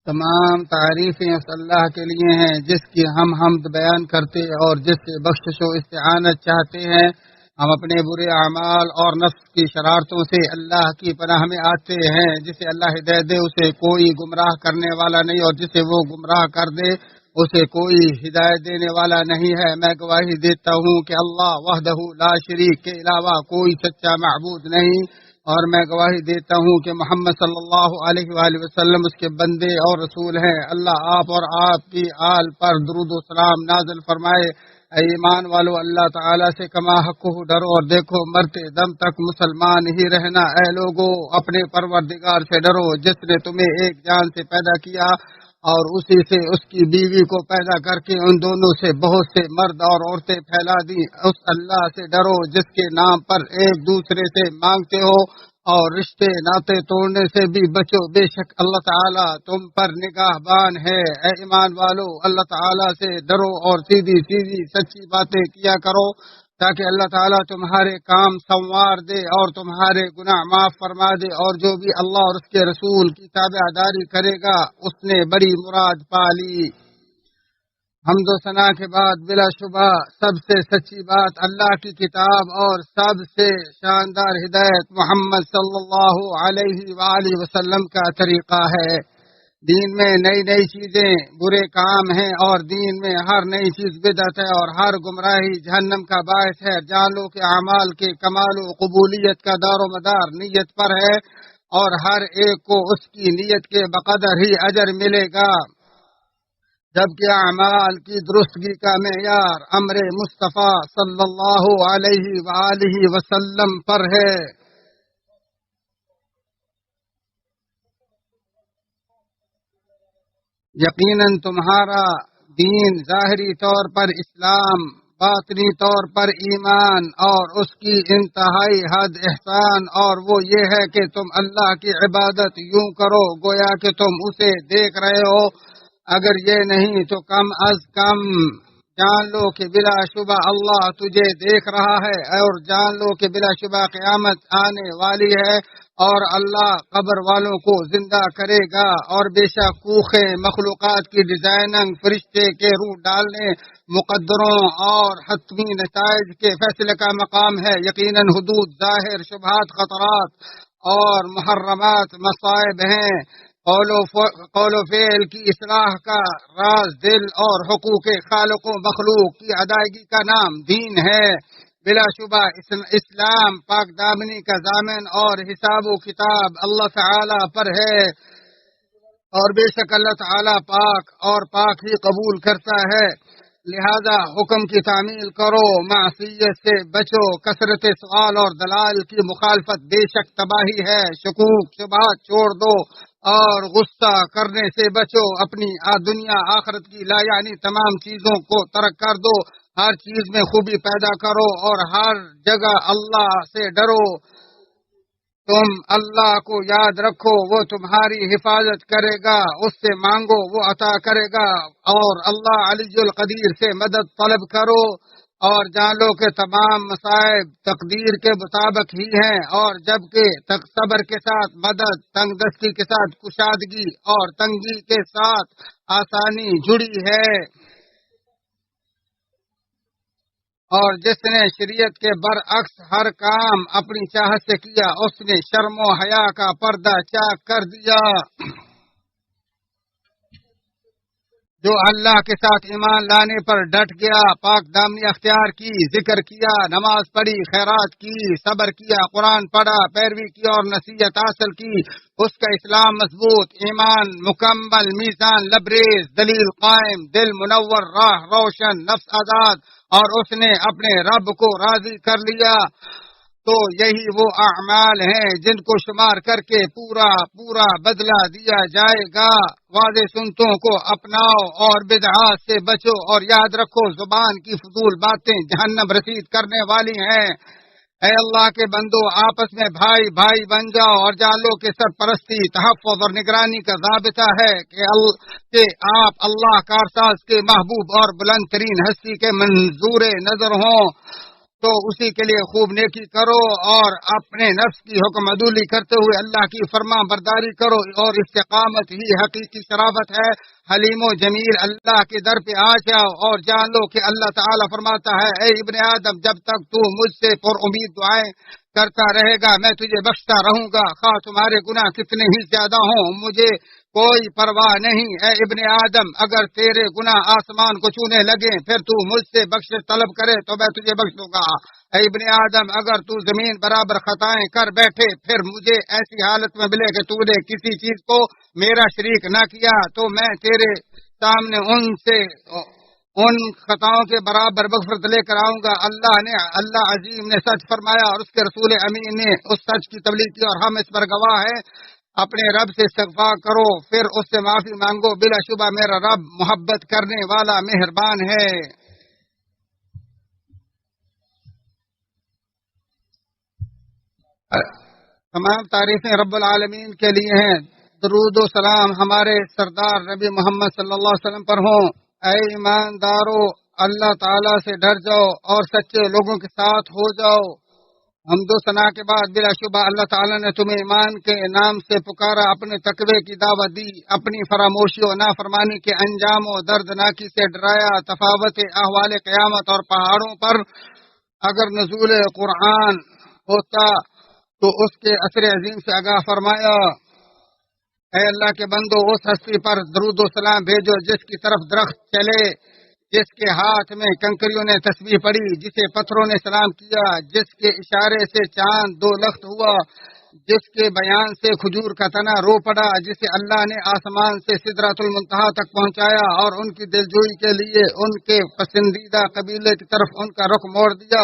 تمام تعریفیں اس اللہ کے لیے ہیں جس کی ہم حمد بیان کرتے اور جس سے بخشش و استعانت چاہتے ہیں۔ ہم اپنے برے اعمال اور نفس کی شرارتوں سے اللہ کی پناہ میں آتے ہیں۔ جسے اللہ ہدایت دے اسے کوئی گمراہ کرنے والا نہیں، اور جسے وہ گمراہ کر دے اسے کوئی ہدایت دینے والا نہیں ہے۔ میں گواہی دیتا ہوں کہ اللہ وحدہ لا شریک کے علاوہ کوئی سچا معبود نہیں، اور میں گواہی دیتا ہوں کہ محمد صلی اللہ علیہ وآلہ وسلم اس کے بندے اور رسول ہیں۔ اللہ آپ اور آپ کی آل پر درود و سلام نازل فرمائے۔ اے ایمان والو، اللہ تعالیٰ سے کما حق ڈرو اور دیکھو مرتے دم تک مسلمان ہی رہنا۔ اے لوگو، اپنے پروردگار سے ڈرو جس نے تمہیں ایک جان سے پیدا کیا اور اسی سے اس کی بیوی کو پیدا کر کے ان دونوں سے بہت سے مرد اور عورتیں پھیلا دی۔ اس اللہ سے ڈرو جس کے نام پر ایک دوسرے سے مانگتے ہو، اور رشتے ناطے توڑنے سے بھی بچو، بے شک اللہ تعالیٰ تم پر نگاہ بان ہے۔ اے ایمان والو، اللہ تعالیٰ سے ڈرو اور سیدھی سیدھی سچی باتیں کیا کرو، تاکہ اللہ تعالیٰ تمہارے کام سنوار دے اور تمہارے گناہ معاف فرما دے، اور جو بھی اللہ اور اس کے رسول کی تابعداری کرے گا اس نے بڑی مراد پالی۔ حمد و ثنا کے بعد بلا شبہ سب سے سچی بات اللہ کی کتاب اور سب سے شاندار ہدایت محمد صلی اللہ علیہ وآلہ وسلم کا طریقہ ہے۔ دین میں نئی نئی چیزیں برے کام ہیں، اور دین میں ہر نئی چیز بدعت ہے، اور ہر گمراہی جہنم کا باعث ہے۔ جان لو کہ اعمال کے کمال و قبولیت کا دار و مدار نیت پر ہے، اور ہر ایک کو اس کی نیت کے بقدر ہی اجر ملے گا، جبکہ اعمال کی درستگی کا معیار امر مصطفیٰ صلی اللہ علیہ وآلہ وسلم پر ہے۔ یقیناً تمہارا دین ظاہری طور پر اسلام، باطنی طور پر ایمان، اور اس کی انتہائی حد احسان، اور وہ یہ ہے کہ تم اللہ کی عبادت یوں کرو گویا کہ تم اسے دیکھ رہے ہو، اگر یہ نہیں تو کم از کم جان لو کہ بلا شبہ اللہ تجھے دیکھ رہا ہے، اور جان لو کہ بلا شبہ قیامت آنے والی ہے، اور اللہ قبر والوں کو زندہ کرے گا، اور بے شک کوخے مخلوقات کی ڈیزائننگ فرشتے کے روح ڈالنے، مقدروں اور حتمی نتائج کے فیصلے کا مقام ہے۔ یقیناً حدود ظاہر شبہات خطرات اور محرمات مصائب ہیں۔ قول و فعل کی اصلاح کا راز دل اور حقوق خالق و مخلوق کی ادائیگی کا نام دین ہے۔ بلا شبہ اسلام پاک دامنی کا ضامن اور حساب و کتاب اللہ تعالی پر ہے، اور بے شک اللہ تعالی پاک اور پاک ہی قبول کرتا ہے۔ لہذا حکم کی تعمیل کرو، معصیت سے بچو، کثرت سوال اور دلائل کی مخالفت بے شک تباہی ہے، شکوک شبہات چھوڑ دو اور غصہ کرنے سے بچو، اپنی دنیا آخرت کی لا یعنی تمام چیزوں کو ترک کر دو، ہر چیز میں خوبی پیدا کرو اور ہر جگہ اللہ سے ڈرو۔ تم اللہ کو یاد رکھو، وہ تمہاری حفاظت کرے گا، اس سے مانگو وہ عطا کرے گا، اور اللہ علی القدیر سے مدد طلب کرو، اور جان لو کہ تمام مصائب تقدیر کے مطابق ہی ہیں، اور جبکہ صبر کے ساتھ مدد، تنگ دستی کے ساتھ کشادگی اور تنگی کے ساتھ آسانی جڑی ہے، اور جس نے شریعت کے برعکس ہر کام اپنی چاہت سے کیا اس نے شرم و حیا کا پردہ چاک کر دیا۔ جو اللہ کے ساتھ ایمان لانے پر ڈٹ گیا، پاک دامنی اختیار کی، ذکر کیا، نماز پڑھی، خیرات کی، صبر کیا، قرآن پڑھا، پیروی کی اور نصیحت حاصل کی، اس کا اسلام مضبوط، ایمان مکمل، میزان لبریز، دلیل قائم، دل منور، راہ روشن، نفس آزاد، اور اس نے اپنے رب کو راضی کر لیا، تو یہی وہ اعمال ہیں جن کو شمار کر کے پورا پورا بدلہ دیا جائے گا۔ واضح سنتوں کو اپناؤ اور بدعات سے بچو، اور یاد رکھو زبان کی فضول باتیں جہنم رسید کرنے والی ہیں۔ اے اللہ کے بندو، آپس میں بھائی بھائی بن جاؤ، اور جان لو کہ سرپرستی، تحفظ اور نگرانی کا ضابطہ ہے کہ آپ اللہ کارساز کے محبوب اور بلند ترین ہستی کے منظور نظر ہوں۔ تو اسی کے لیے خوب نیکی کرو اور اپنے نفس کی حکم عدولی کرتے ہوئے اللہ کی فرما برداری کرو، اور استقامت ہی حقیقی شرافت ہے۔ حلیم و جمیل اللہ کے در پہ آ جاؤ اور جان لو کہ اللہ تعالیٰ فرماتا ہے، اے ابن آدم، جب تک تو مجھ سے پر امید دعائیں کرتا رہے گا میں تجھے بخشتا رہوں گا، خواہ تمہارے گناہ کتنے ہی زیادہ ہوں، مجھے کوئی پرواہ نہیں۔ اے ابن آدم، اگر تیرے گناہ آسمان کو چھونے لگے پھر تو مجھ سے بخشش طلب کرے تو میں تجھے بخش دوں گا۔ اے ابن آدم، اگر تو زمین برابر خطائیں کر بیٹھے پھر مجھے ایسی حالت میں ملے کہ تو نے کسی چیز کو میرا شریک نہ کیا تو میں تیرے سامنے ان خطاؤں کے برابر مغفرت لے کر آؤں گا۔ اللہ عظیم نے سچ فرمایا اور اس کے رسول امین نے اس سچ کی تبلیغ کی اور ہم اس پر گواہ ہیں۔ اپنے رب سے استغفار کرو پھر اس سے معافی مانگو، بلا شبہ میرا رب محبت کرنے والا مہربان ہے۔ تمام تعریفیں رب العالمین کے لیے ہیں۔ درود و سلام ہمارے سردار نبی محمد صلی اللہ علیہ وسلم پر ہوں۔ اے ایماندارو، اللہ تعالیٰ سے ڈر جاؤ اور سچے لوگوں کے ساتھ ہو جاؤ۔ حمد و ثنا کے بعد بلا شبہ اللہ تعالیٰ نے تمہیں ایمان کے نام سے پکارا، اپنے تقوی کی دعوت دی، اپنی فراموشی و نافرمانی کے انجام و دردناکی سے ڈرایا، تفاوت احوال قیامت اور پہاڑوں پر اگر نزول قرآن ہوتا تو اس کے اثر عظیم سے آگاہ فرمایا۔ اے اللہ کے بندو، اس ہستی پر درود و سلام بھیجو جس کی طرف درخت چلے، جس کے ہاتھ میں کنکریوں نے تسبیح پڑی، جسے پتھروں نے سلام کیا، جس کے اشارے سے چاند دو لخت ہوا، جس کے بیان سے کھجور کا تنا رو پڑا، جسے اللہ نے آسمان سے سدرۃ المنتہا تک پہنچایا اور ان کی دلجوئی کے لیے ان کے پسندیدہ قبیلے کی طرف ان کا رخ موڑ دیا۔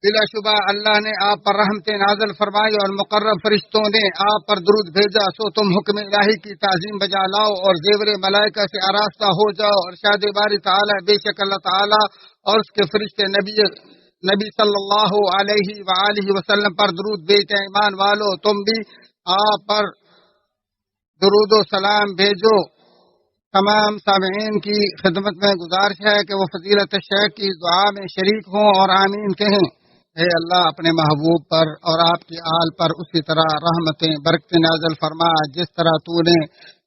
بلا شبہ اللہ نے آپ پر رحمتیں نازل فرمائی اور مقرب فرشتوں نے آپ پر درود بھیجا، سو تم حکم الہی کی تعظیم بجا لاؤ اور زیور ملائکہ سے آراستہ ہو جاؤ، اور ارشاد باری تعالیٰ، بے شک اللہ تعالیٰ اور اس کے فرشتے نبی صلی اللہ علیہ وآلہ وسلم پر درود بھیجتے ہیں۔ ایمان والو، تم بھی آپ پر درود و سلام بھیجو۔ تمام سامعین کی خدمت میں گزارش ہے کہ وہ فضیلت شیخ کی دعا میں شریک ہوں اور آمین کہیں۔ اے اللہ، اپنے محبوب پر اور آپ کی آل پر اسی طرح رحمتیں برکتیں نازل فرما جس طرح تو نے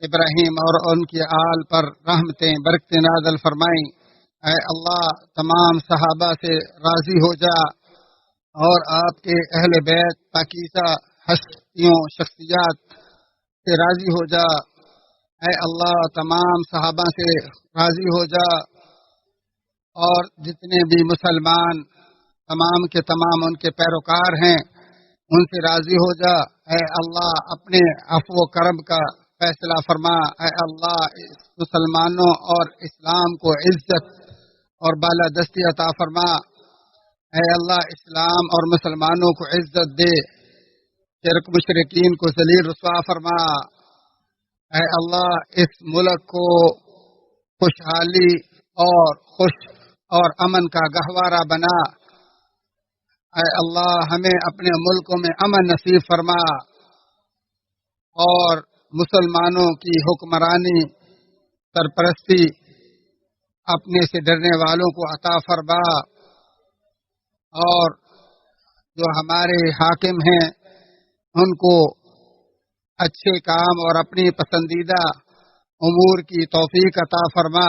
ابراہیم اور ان کی آل پر رحمتیں برکتیں نازل فرمائیں۔ اے اللہ، تمام صحابہ سے راضی ہو جا اور آپ کے اہل بیت پاکیزہ ہستیوں شخصیات سے راضی ہو جا۔ اے اللہ، تمام صحابہ سے راضی ہو جا اور جتنے بھی مسلمان تمام کے تمام ان کے پیروکار ہیں ان سے راضی ہو جا۔ اے اللہ، اپنے عفو و کرم کا فیصلہ فرما۔ اے اللہ، مسلمانوں اور اسلام کو عزت اور بالادستی عطا فرما۔ اے اللہ، اسلام اور مسلمانوں کو عزت دے، شرک مشرکین کو ذلیل رسوا فرما۔ اے اللہ، اس ملک کو خوشحالی اور خوش اور امن کا گہوارہ بنا۔ اے اللہ، ہمیں اپنے ملکوں میں امن نصیب فرما اور مسلمانوں کی حکمرانی سرپرستی اپنے سے ڈرنے والوں کو عطا فرما، اور جو ہمارے حاکم ہیں ان کو اچھے کام اور اپنی پسندیدہ امور کی توفیق عطا فرما،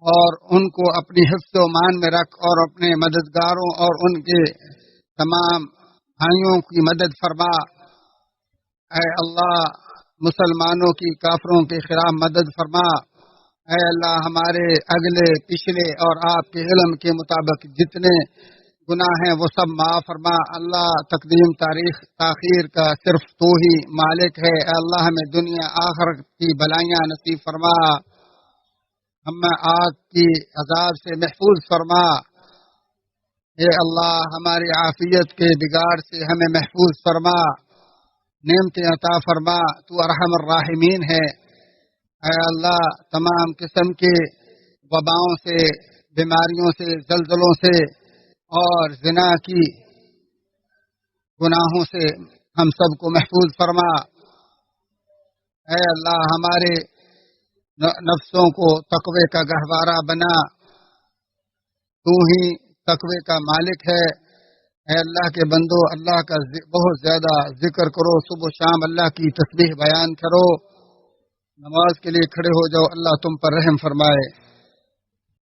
اور ان کو اپنی حفظ و مان میں رکھ اور اپنے مددگاروں اور ان کے تمام بھائیوں کی مدد فرما۔ اے اللہ، مسلمانوں کی کافروں کے خلاف مدد فرما۔ اے اللہ، ہمارے اگلے پچھلے اور آپ کے علم کے مطابق جتنے گناہ ہیں وہ سب معاف فرما۔ اللہ، تقدیم تاخیر کا صرف تو ہی مالک ہے۔ اے اللہ، ہمیں دنیا آخرت کی بلائیاں نصیب فرما، ہمیں آگ کی عذاب سے محفوظ فرما۔ اے اللہ، ہماری عافیت کے بگاڑ سے ہمیں محفوظ فرما، نعمتیں عطا فرما، تو ارحم الراحمین ہے۔ اے اللہ، تمام قسم کے وباؤں سے، بیماریوں سے، زلزلوں سے اور زنا کی گناہوں سے ہم سب کو محفوظ فرما۔ اے اللہ، ہمارے نفسوں کو تقوی کا گہوارہ بنا، تو ہی تقوی کا مالک ہے۔ اے اللہ کے بندو، اللہ کا بہت زیادہ ذکر کرو، صبح و شام اللہ کی تسبیح بیان کرو، نماز کے لیے کھڑے ہو جاؤ، اللہ تم پر رحم فرمائے۔